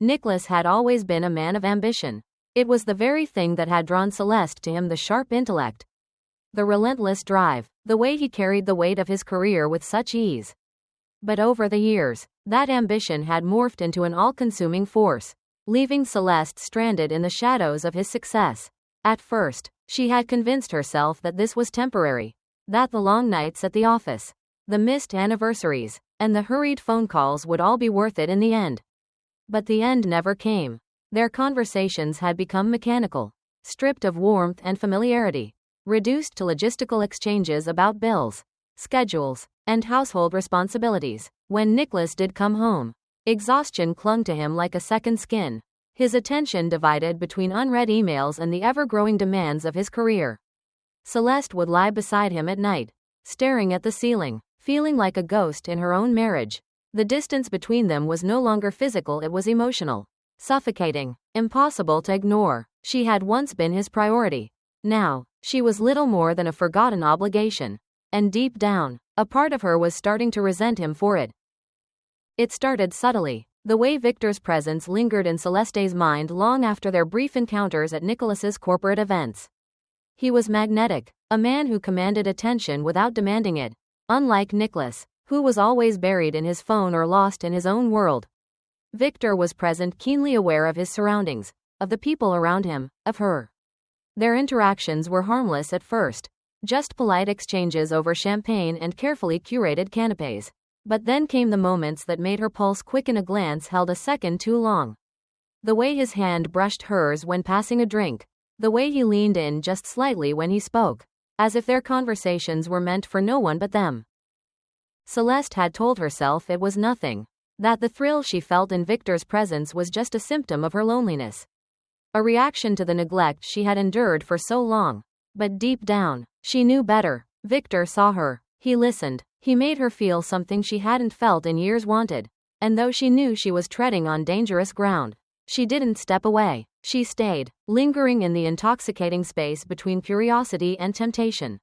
Nicholas had always been a man of ambition. It was the very thing that had drawn Celeste to him: the sharp intellect, the relentless drive, the way he carried the weight of his career with such ease. But over the years, that ambition had morphed into an all-consuming force, leaving Celeste stranded in the shadows of his success. At first, she had convinced herself that this was temporary, that the long nights at the office, the missed anniversaries, and the hurried phone calls would all be worth it in the end. But the end never came. Their conversations had become mechanical, stripped of warmth and familiarity, reduced to logistical exchanges about bills, schedules, and household responsibilities. When Nicholas did come home, exhaustion clung to him like a second skin, his attention divided between unread emails and the ever-growing demands of his career. Celeste would lie beside him at night, staring at the ceiling, feeling like a ghost in her own marriage. The distance between them was no longer physical, it was emotional, suffocating, impossible to ignore. She had once been his priority. Now, she was little more than a forgotten obligation. And deep down, a part of her was starting to resent him for it. It started subtly, the way Victor's presence lingered in Celeste's mind long after their brief encounters at Nicholas's corporate events. He was magnetic, a man who commanded attention without demanding it, unlike Nicholas, who was always buried in his phone or lost in his own world. Victor was present, keenly aware of his surroundings, of the people around him, of her. Their interactions were harmless at first, just polite exchanges over champagne and carefully curated canapés. But then came the moments that made her pulse quicken. A glance held a second too long. The way his hand brushed hers when passing a drink, the way he leaned in just slightly when he spoke, as if their conversations were meant for no one but them. Celeste had told herself it was nothing, that the thrill she felt in Victor's presence was just a symptom of her loneliness, a reaction to the neglect she had endured for so long. But deep down, she knew better. Victor saw her. He listened. He made her feel something she hadn't felt in years. Wanted. And though she knew she was treading on dangerous ground, she didn't step away. She stayed, lingering in the intoxicating space between curiosity and temptation.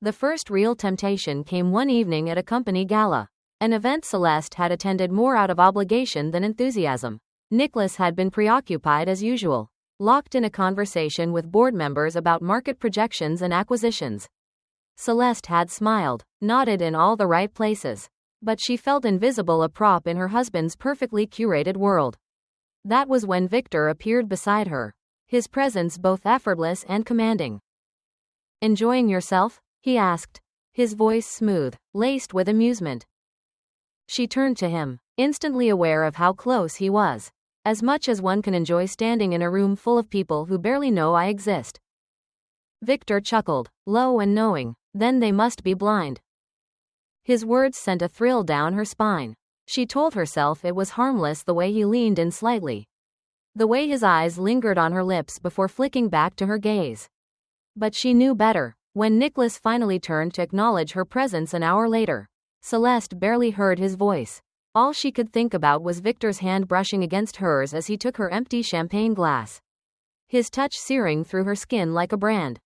The first real temptation came one evening at a company gala, an event Celeste had attended more out of obligation than enthusiasm. Nicholas had been preoccupied as usual, locked in a conversation with board members about market projections and acquisitions. Celeste had smiled, nodded in all the right places, but she felt invisible, a prop in her husband's perfectly curated world. That was when Victor appeared beside her, his presence both effortless and commanding. "Enjoying yourself?" he asked, his voice smooth, laced with amusement. She turned to him, instantly aware of how close he was. "As much as one can enjoy standing in a room full of people who barely know I exist." Victor chuckled, low and knowing. "Then they must be blind." His words sent a thrill down her spine. She told herself it was harmless, the way he leaned in slightly, the way his eyes lingered on her lips before flicking back to her gaze. But she knew better. When Nicholas finally turned to acknowledge her presence an hour later, Celeste barely heard his voice. All she could think about was Victor's hand brushing against hers as he took her empty champagne glass, his touch searing through her skin like a brand.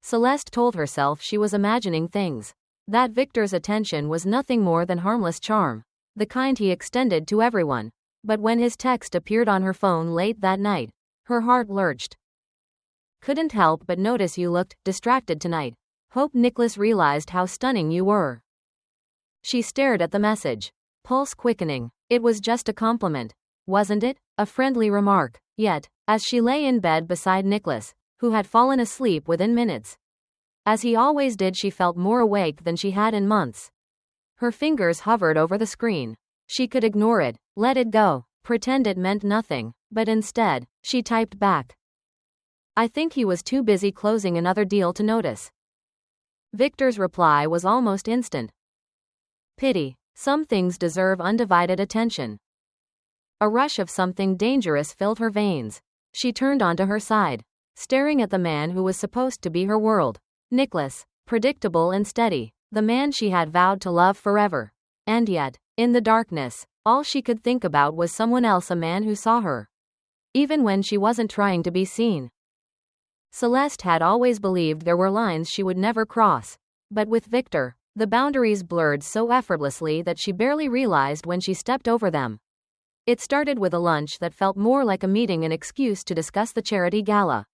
Celeste told herself she was imagining things, that Victor's attention was nothing more than harmless charm, the kind he extended to everyone. But when his text appeared on her phone late that night, her heart lurched. "Couldn't help but notice you looked distracted tonight. Hope Nicholas realized how stunning you were." She stared at the message, pulse quickening. It was just a compliment, wasn't it? A friendly remark. Yet, as she lay in bed beside Nicholas, who had fallen asleep within minutes, as he always did, she felt more awake than she had in months. Her fingers hovered over the screen. She could ignore it, let it go, pretend it meant nothing, but instead, she typed back, "I think he was too busy closing another deal to notice." Victor's reply was almost instant. "Pity. Some things deserve undivided attention." A rush of something dangerous filled her veins. She turned onto her side, staring at the man who was supposed to be her world. Nicholas, predictable and steady, the man she had vowed to love forever. And yet, in the darkness, all she could think about was someone else, a man who saw her, even when she wasn't trying to be seen. Celeste had always believed there were lines she would never cross. But with Victor, the boundaries blurred so effortlessly that she barely realized when she stepped over them. It started with a lunch that felt more like a meeting, an excuse to discuss the charity gala.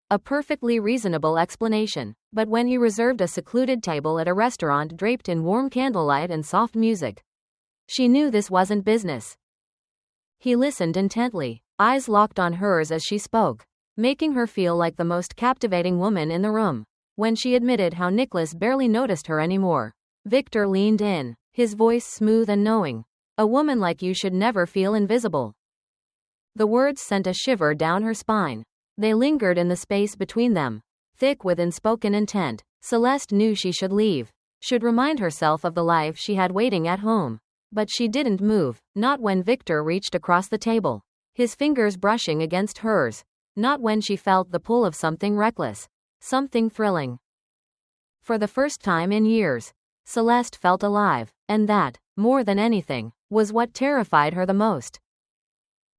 A perfectly reasonable explanation, but when he reserved a secluded table at a restaurant draped in warm candlelight and soft music, she knew this wasn't business. He listened intently, eyes locked on hers as she spoke, making her feel like the most captivating woman in the room. When she admitted how Nicholas barely noticed her anymore, Victor leaned in, his voice smooth and knowing. "A woman like you should never feel invisible." The words sent a shiver down her spine. They lingered in the space between them, thick with unspoken intent. Celeste knew she should leave, should remind herself of the life she had waiting at home. But she didn't move, not when Victor reached across the table, his fingers brushing against hers, not when she felt the pull of something reckless, something thrilling. For the first time in years, Celeste felt alive, and that, more than anything, was what terrified her the most.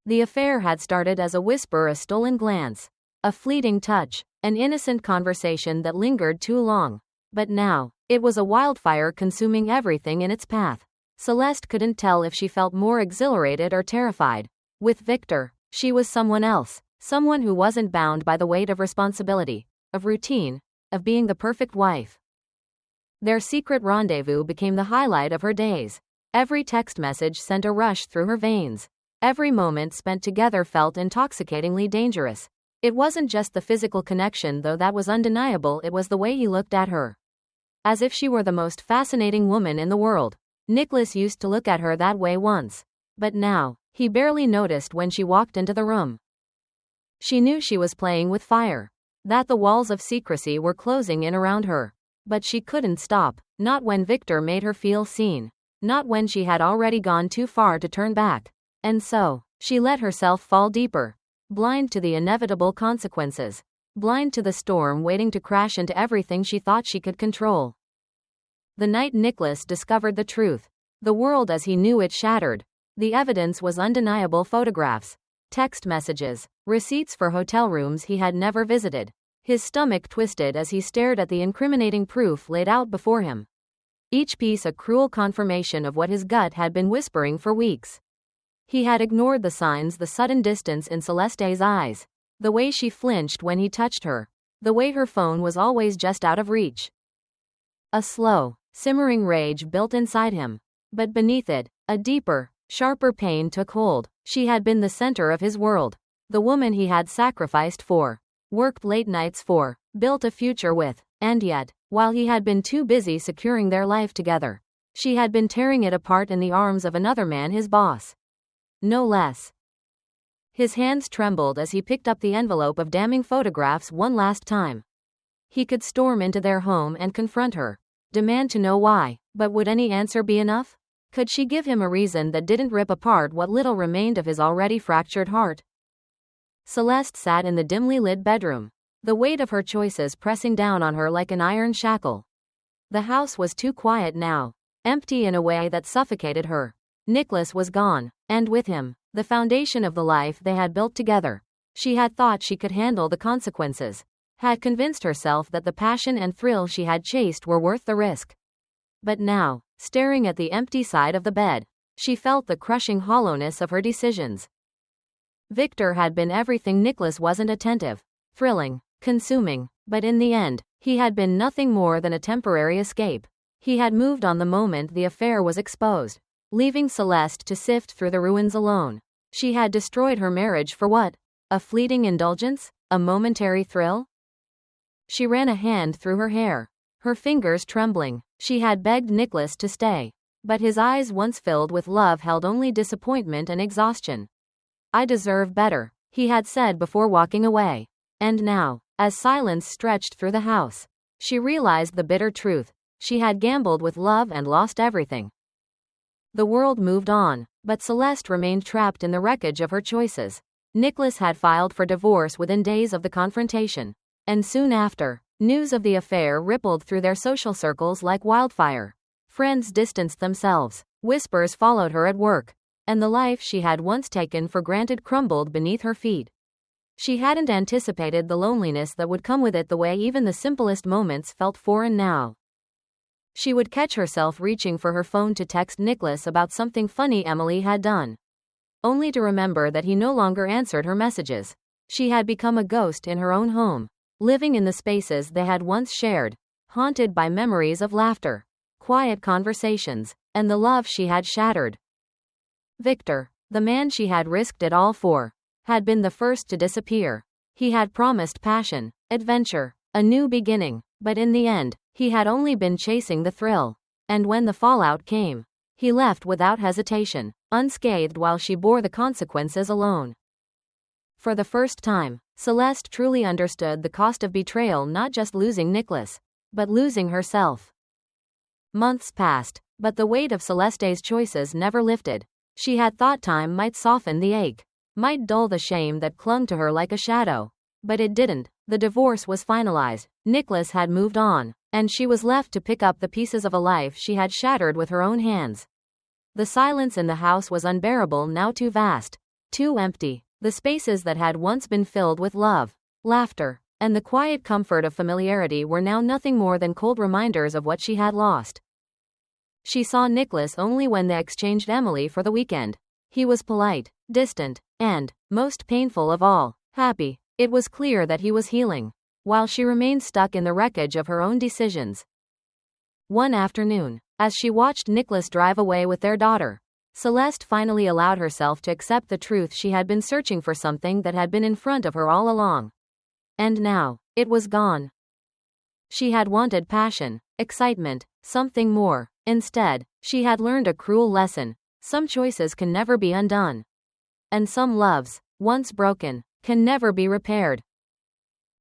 The affair had started as a whisper, a stolen glance, a fleeting touch, an innocent conversation that lingered too long. But now, it was a wildfire consuming everything in its path. Celeste couldn't tell if she felt more exhilarated or terrified. With Victor, she was someone else, someone who wasn't bound by the weight of responsibility, of routine, of being the perfect wife. Their secret rendezvous became the highlight of her days. Every text message sent a rush through her veins. Every moment spent together felt intoxicatingly dangerous. It wasn't just the physical connection, though that was undeniable, it was the way he looked at her. As if she were the most fascinating woman in the world. Nicholas used to look at her that way once. But now, he barely noticed when she walked into the room. She knew she was playing with fire, that the walls of secrecy were closing in around her. But she couldn't stop, not when Victor made her feel seen, not when she had already gone too far to turn back. And so, she let herself fall deeper, blind to the inevitable consequences, blind to the storm waiting to crash into everything she thought she could control. The night Nicholas discovered the truth, the world as he knew it shattered. The evidence was undeniable: photographs, text messages, receipts for hotel rooms he had never visited. His stomach twisted as he stared at the incriminating proof laid out before him. Each piece a cruel confirmation of what his gut had been whispering for weeks. He had ignored the signs: the sudden distance in Celeste's eyes, the way she flinched when he touched her, the way her phone was always just out of reach. A slow, simmering rage built inside him. But beneath it, a deeper, sharper pain took hold. She had been the center of his world, the woman he had sacrificed for, worked late nights for, built a future with, and yet, while he had been too busy securing their life together, she had been tearing it apart in the arms of another man, his boss. No less. His hands trembled as he picked up the envelope of damning photographs one last time. He could storm into their home and confront her, demand to know why, but would any answer be enough? Could she give him a reason that didn't rip apart what little remained of his already fractured heart? Celeste sat in the dimly lit bedroom, the weight of her choices pressing down on her like an iron shackle. The house was too quiet now, empty in a way that suffocated her. Nicholas was gone, and with him, the foundation of the life they had built together. She had thought she could handle the consequences, had convinced herself that the passion and thrill she had chased were worth the risk. But now, staring at the empty side of the bed, she felt the crushing hollowness of her decisions. Victor had been everything Nicholas wasn't: attentive, thrilling, consuming, but in the end, he had been nothing more than a temporary escape. He had moved on the moment the affair was exposed, leaving Celeste to sift through the ruins alone. She had destroyed her marriage for what? A fleeting indulgence? A momentary thrill? She ran a hand through her hair, her fingers trembling. She had begged Nicholas to stay, but his eyes, once filled with love, held only disappointment and exhaustion. "I deserve better," he had said before walking away. And now, as silence stretched through the house, she realized the bitter truth. She had gambled with love and lost everything. The world moved on, but Celeste remained trapped in the wreckage of her choices. Nicholas had filed for divorce within days of the confrontation, and soon after, news of the affair rippled through their social circles like wildfire. Friends distanced themselves, whispers followed her at work, and the life she had once taken for granted crumbled beneath her feet. She hadn't anticipated the loneliness that would come with it, the way even the simplest moments felt foreign now. She would catch herself reaching for her phone to text Nicholas about something funny Emily had done, only to remember that he no longer answered her messages. She had become a ghost in her own home, living in the spaces they had once shared, haunted by memories of laughter, quiet conversations, and the love she had shattered. Victor, the man she had risked it all for, had been the first to disappear. He had promised passion, adventure, a new beginning, but in the end, he had only been chasing the thrill. And when the fallout came, he left without hesitation, unscathed while she bore the consequences alone. For the first time, Celeste truly understood the cost of betrayal, not just losing Nicholas, but losing herself. Months passed, but the weight of Celeste's choices never lifted. She had thought time might soften the ache, might dull the shame that clung to her like a shadow. But it didn't. The divorce was finalized, Nicholas had moved on, and she was left to pick up the pieces of a life she had shattered with her own hands. The silence in the house was unbearable, now too vast, too empty. The spaces that had once been filled with love, laughter, and the quiet comfort of familiarity were now nothing more than cold reminders of what she had lost. She saw Nicholas only when they exchanged Emily for the weekend. He was polite, distant, and, most painful of all, happy. It was clear that he was healing, while she remained stuck in the wreckage of her own decisions. One afternoon, as she watched Nicholas drive away with their daughter, Celeste finally allowed herself to accept the truth. She had been searching for something that had been in front of her all along. And now, it was gone. She had wanted passion, excitement, something more. Instead, she had learned a cruel lesson. Some choices can never be undone. And some loves, once broken, can never be repaired.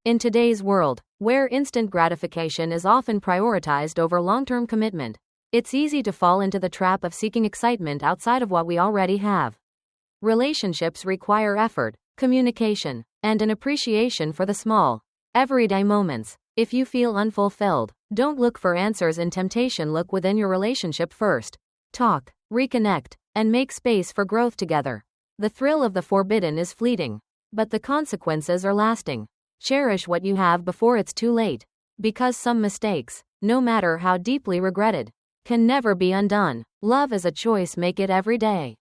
In today's world, where instant gratification is often prioritized over long-term commitment, it's easy to fall into the trap of seeking excitement outside of what we already have. Relationships require effort, communication, and an appreciation for the small, everyday moments. If you feel unfulfilled, don't look for answers in temptation. Look within your relationship first. Talk, reconnect, and make space for growth together. The thrill of the forbidden is fleeting, but the consequences are lasting. Cherish what you have before it's too late, because some mistakes, no matter how deeply regretted, can never be undone. Love is a choice. Make it every day.